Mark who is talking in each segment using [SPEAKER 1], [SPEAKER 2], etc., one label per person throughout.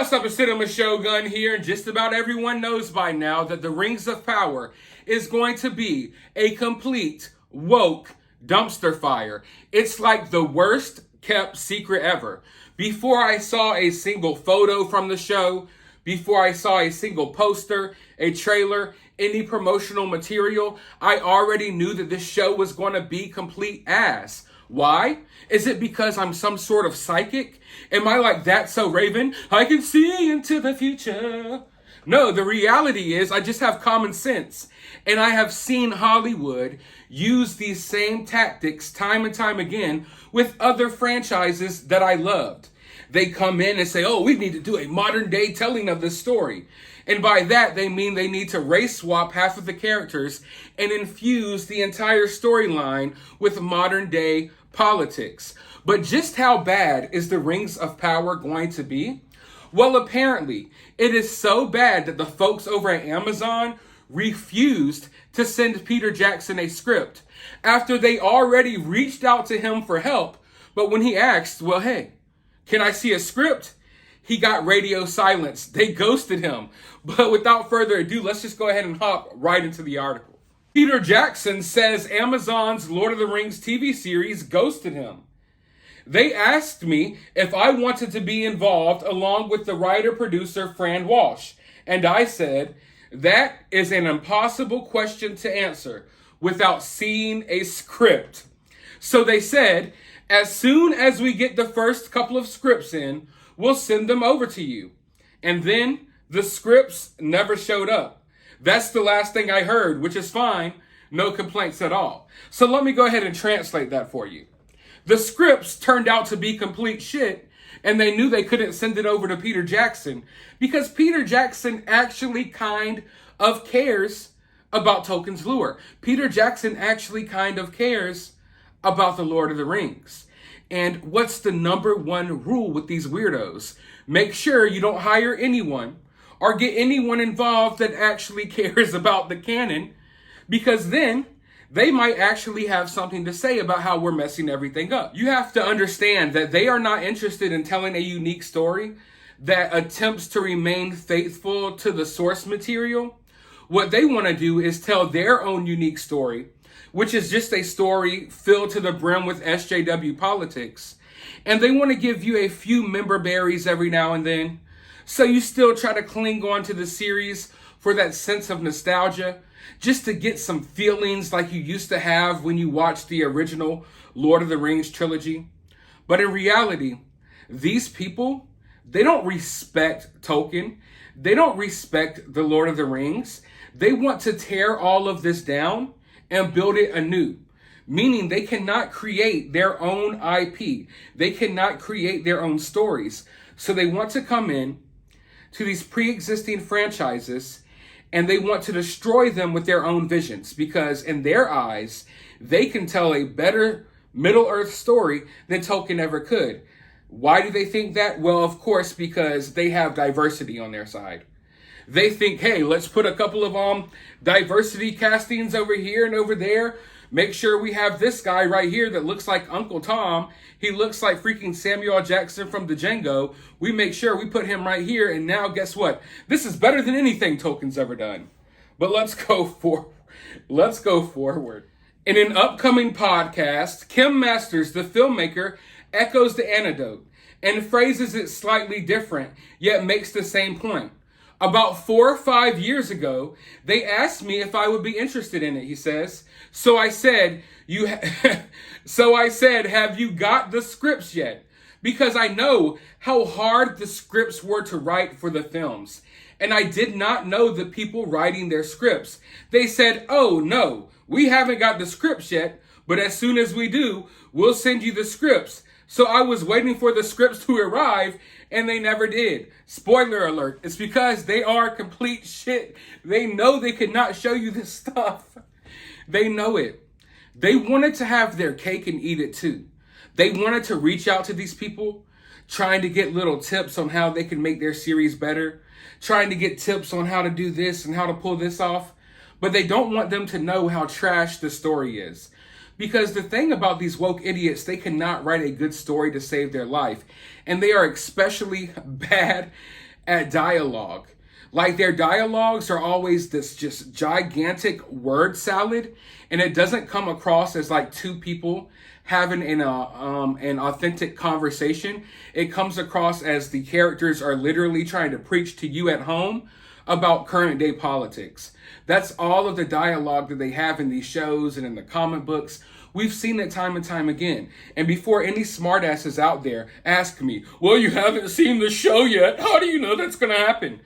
[SPEAKER 1] What's up, it's Cinema Shogun here, and just about everyone knows by now that the Rings of Power is going to be a complete woke dumpster fire. It's like the worst kept secret ever. Before I saw a single photo from the show, before I saw a single poster, a trailer, any promotional material, I already knew that this show was going to be complete ass. Why? Is it because I'm some sort of psychic? Am I like that so Raven? I can see into the future. No, the reality is I just have common sense. And I have seen Hollywood use these same tactics time and time again with other franchises that I loved. They come in and say, oh, we need to do a modern day telling of this story. And by that, they mean they need to race swap half of the characters and infuse the entire storyline with modern day politics. But just how bad is the Rings of Power going to be? Well, apparently, it is so bad that the folks over at Amazon refused to send Peter Jackson a script after they already reached out to him for help. But when he asked, well, hey, can I see a script? He got radio silence. They ghosted him. But without further ado, let's just go ahead and hop right into the article. Peter Jackson says Amazon's Lord of the Rings TV series ghosted him. They asked me if I wanted to be involved along with the writer-producer Fran Walsh. And I said, that is an impossible question to answer without seeing a script. So they said, as soon as we get the first couple of scripts in, we'll send them over to you. And then the scripts never showed up. That's the last thing I heard, which is fine. No complaints at all. So let me go ahead and translate that for you. The scripts turned out to be complete shit, and they knew they couldn't send it over to Peter Jackson because Peter Jackson actually kind of cares about Tolkien's lore. Peter Jackson actually kind of cares about the Lord of the Rings. And what's the number one rule with these weirdos? Make sure you don't hire anyone or get anyone involved that actually cares about the canon, because then they might actually have something to say about how we're messing everything up. You have to understand that they are not interested in telling a unique story that attempts to remain faithful to the source material. What they want to do is tell their own unique story, which is just a story filled to the brim with SJW politics. And they want to give you a few member berries every now and then, so you still try to cling on to the series for that sense of nostalgia, just to get some feelings like you used to have when you watched the original Lord of the Rings trilogy. But in reality, these people, they don't respect Tolkien. They don't respect the Lord of the Rings. They want to tear all of this down and build it anew, meaning they cannot create their own IP. They cannot create their own stories. So they want to come in to these pre-existing franchises and they want to destroy them with their own visions, because in their eyes, they can tell a better Middle-earth story than Tolkien ever could. Why do they think that? Well, of course, because they have diversity on their side. They think, hey, let's put a couple of diversity castings over here and over there. Make sure we have this guy right here that looks like Uncle Tom. He looks like freaking Samuel Jackson from the Django. We make sure we put him right here. And now guess what? This is better than anything Tolkien's ever done. But let's go forward. In an upcoming podcast, Kim Masters, the filmmaker, echoes the anecdote and phrases it slightly different, yet makes the same point. About 4 or 5 years ago, they asked me if I would be interested in it, he says. So I said, have you got the scripts yet? Because I know how hard the scripts were to write for the films. And I did not know the people writing their scripts. They said, oh no, we haven't got the scripts yet, but as soon as we do, we'll send you the scripts. So I was waiting for the scripts to arrive, and they never did. Spoiler alert, it's because they are complete shit. They know they could not show you this stuff. They know it. They wanted to have their cake and eat it too. They wanted to reach out to these people, trying to get little tips on how they can make their series better, trying to get tips on how to do this and how to pull this off. But they don't want them to know how trash the story is. Because the thing about these woke idiots, they cannot write a good story to save their life. And they are especially bad at dialogue. Like their dialogues are always this just gigantic word salad, and it doesn't come across as like two people having an authentic conversation. It comes across as the characters are literally trying to preach to you at home about current day politics. That's all of the dialogue that they have in these shows and in the comic books. We've seen it time and time again. And before any smartasses out there ask me, well, you haven't seen the show yet, how do you know that's going to happen?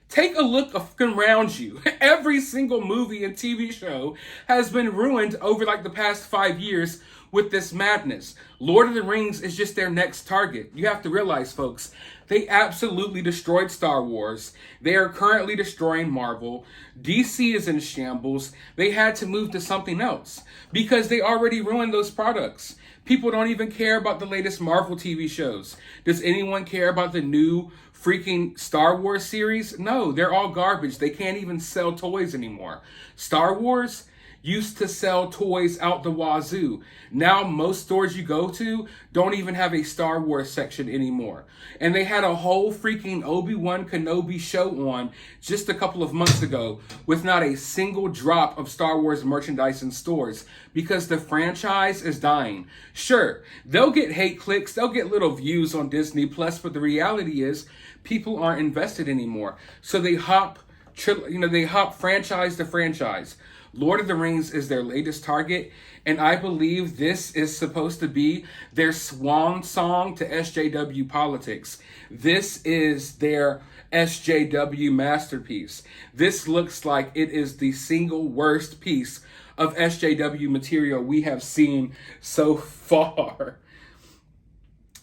[SPEAKER 1] Take a look around you. Every single movie and TV show has been ruined over like the past 5 years with this madness. Lord of the Rings is just their next target. You have to realize, folks, they absolutely destroyed Star Wars. They are currently destroying Marvel. DC is in shambles. They had to move to something else because they already ruined those products. People don't even care about the latest Marvel TV shows. Does anyone care about the new freaking Star Wars series? No, they're all garbage. They can't even sell toys anymore. Star Wars used to sell toys out the wazoo. Now most stores you go to don't even have a Star Wars section anymore. And they had a whole freaking Obi-Wan Kenobi show on just a couple of months ago with not a single drop of Star Wars merchandise in stores because the franchise is dying. Sure, they'll get hate clicks, they'll get little views on Disney Plus, but the reality is people aren't invested anymore. So they hop franchise to franchise. Lord of the Rings is their latest target, and I believe this is supposed to be their swan song to SJW politics. This is their SJW masterpiece. This looks like it is the single worst piece of SJW material we have seen so far.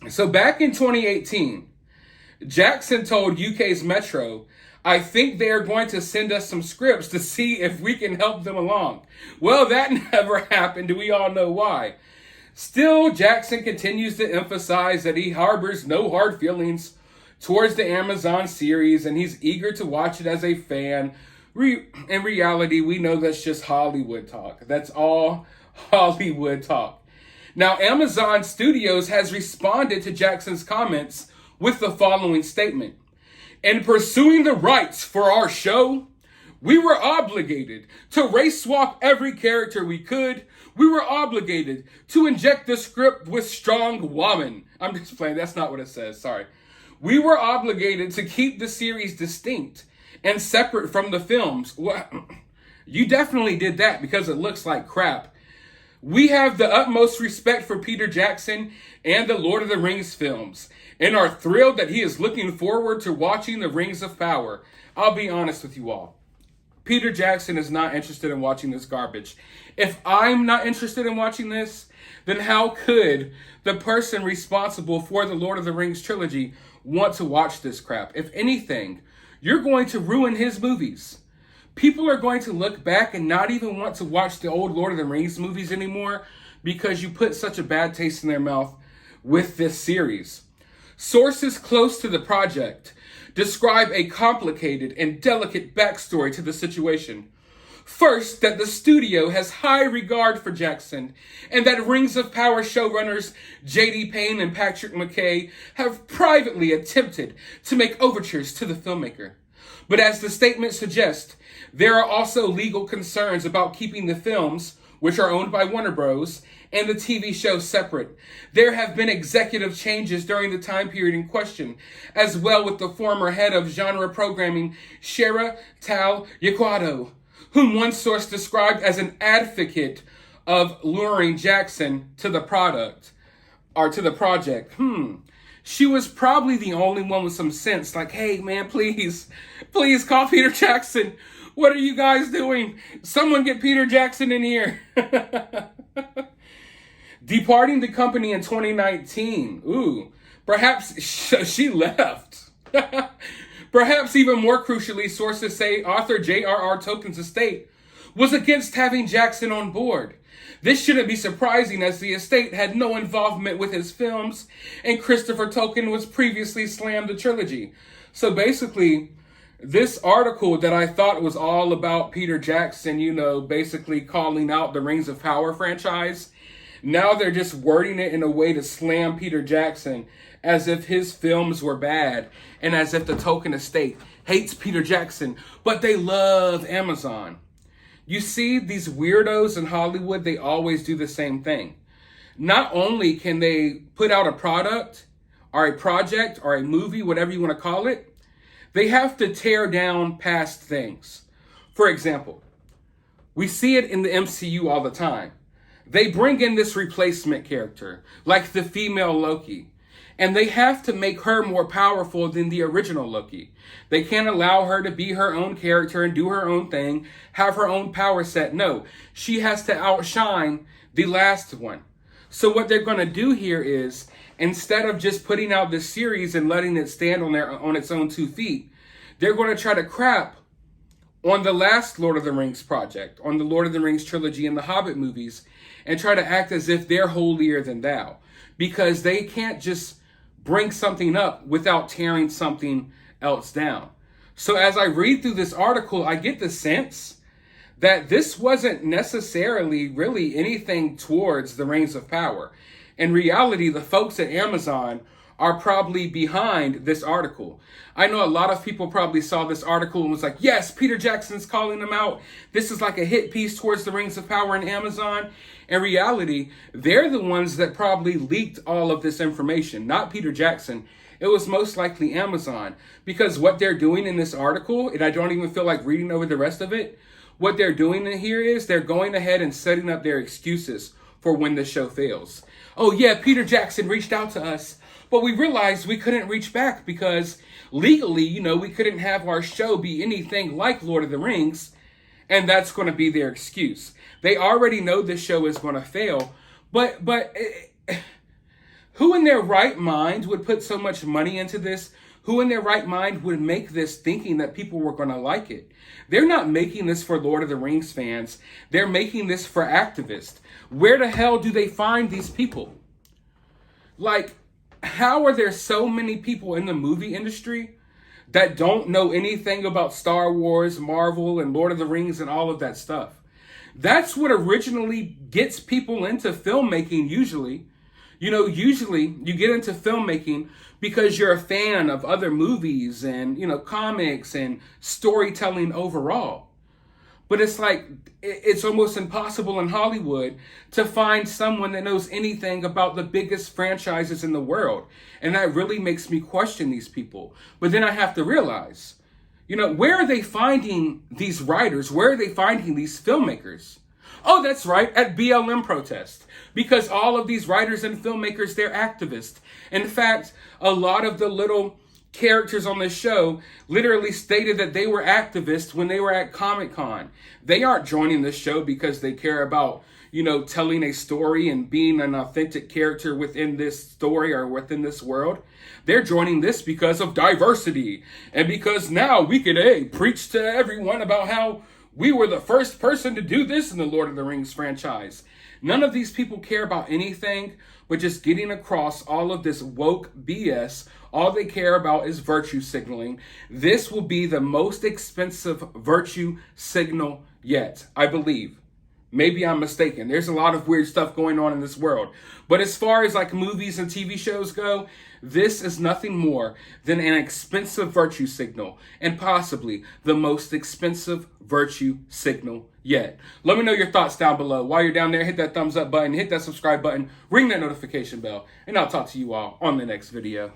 [SPEAKER 1] So back in 2018, Jackson told UK's Metro, I think they are going to send us some scripts to see if we can help them along. Well, that never happened. We all know why. Still, Jackson continues to emphasize that he harbors no hard feelings towards the Amazon series, and he's eager to watch it as a fan. In reality, we know that's just Hollywood talk. That's all Hollywood talk. Now, Amazon Studios has responded to Jackson's comments with the following statement. In pursuing the rights for our show, we were obligated to race swap every character we could. We were obligated to inject the script with strong woman. I'm just playing. That's not what it says. Sorry. We were obligated to keep the series distinct and separate from the films. Well, you definitely did that because it looks like crap. We have the utmost respect for Peter Jackson and the Lord of the Rings films and are thrilled that he is looking forward to watching the Rings of Power. I'll be honest with you all. Peter Jackson is not interested in watching this garbage. If I'm not interested in watching this, then how could the person responsible for the Lord of the Rings trilogy want to watch this crap? If anything, you're going to ruin his movies. People are going to look back and not even want to watch the old Lord of the Rings movies anymore because you put such a bad taste in their mouth with this series. Sources close to the project describe a complicated and delicate backstory to the situation. First, that the studio has high regard for Jackson and that Rings of Power showrunners J.D. Payne and Patrick McKay have privately attempted to make overtures to the filmmaker. But as the statement suggests, there are also legal concerns about keeping the films, which are owned by Warner Bros., and the TV show separate. There have been executive changes during the time period in question, as well with the former head of genre programming, Shera Tal Yaquado, whom one source described as an advocate of luring Jackson to the project. She was probably the only one with some sense, like, hey man, please call Peter Jackson. What are you guys doing? Someone get Peter Jackson in here. Departing the company in 2019. Perhaps she left. Perhaps even more crucially, sources say author J.R.R. Tolkien's estate was against having Jackson on board. This shouldn't be surprising as the estate had no involvement with his films and Christopher Tolkien was previously slammed the trilogy. So basically, this article that I thought was all about Peter Jackson, basically calling out the Rings of Power franchise, Now they're just wording it in a way to slam Peter Jackson as if his films were bad and as if the Tolkien estate hates Peter Jackson, but they love Amazon. You see, these weirdos in Hollywood, they always do the same thing. Not only can they put out a product or a project or a movie, whatever you want to call it, they have to tear down past things. For example, we see it in the MCU all the time. They bring in this replacement character, like the female Loki, and they have to make her more powerful than the original Loki. They can't allow her to be her own character and do her own thing, have her own power set. No, she has to outshine the last one. So what they're going to do here is, instead of just putting out this series and letting it stand on its own 2 feet, they're going to try to crap on the last Lord of the Rings project, on the Lord of the Rings trilogy and the Hobbit movies, and try to act as if they're holier than thou. Because they can't just bring something up without tearing something else down. So as I read through this article, I get the sense that this wasn't necessarily really anything towards the Rings of Power. In reality, the folks at Amazon are probably behind this article. I know a lot of people probably saw this article and was like, yes, Peter Jackson's calling them out. This is like a hit piece towards the Rings of Power and Amazon. In reality, they're the ones that probably leaked all of this information, not Peter Jackson. It was most likely Amazon, because what they're doing in this article, and I don't even feel like reading over the rest of it, what they're doing in here is they're going ahead and setting up their excuses for when the show fails. Oh yeah, Peter Jackson reached out to us, but we realized we couldn't reach back because legally, we couldn't have our show be anything like Lord of the Rings, and that's going to be their excuse. They already know this show is going to fail, but who in their right mind would put so much money into this? Who in their right mind would make this thinking that people were going to like it? They're not making this for Lord of the Rings fans. They're making this for activists. Where the hell do they find these people? Like, how are there so many people in the movie industry that don't know anything about Star Wars, Marvel, and Lord of the Rings and all of that stuff? That's what originally gets people into filmmaking usually. Usually you get into filmmaking because you're a fan of other movies and, comics and storytelling overall. But it's like, it's almost impossible in Hollywood to find someone that knows anything about the biggest franchises in the world. And that really makes me question these people. But then I have to realize, where are they finding these writers? Where are they finding these filmmakers? Oh, that's right, at BLM protest. Because all of these writers and filmmakers, they're activists. In fact, a lot of the little characters on this show literally stated that they were activists when they were at Comic-Con. They aren't joining this show because they care about, telling a story and being an authentic character within this story or within this world. They're joining this because of diversity and because now we could preach to everyone about how we were the first person to do this in the Lord of the Rings franchise. None of these people care about anything but just getting across all of this woke BS. All they care about is virtue signaling. This will be the most expensive virtue signal yet, I believe. Maybe I'm mistaken. There's a lot of weird stuff going on in this world. But as far as like movies and TV shows go, this is nothing more than an expensive virtue signal, and possibly the most expensive virtue signal yet. Let me know your thoughts down below. While you're down there, hit that thumbs up button, hit that subscribe button, ring that notification bell, and I'll talk to you all on the next video.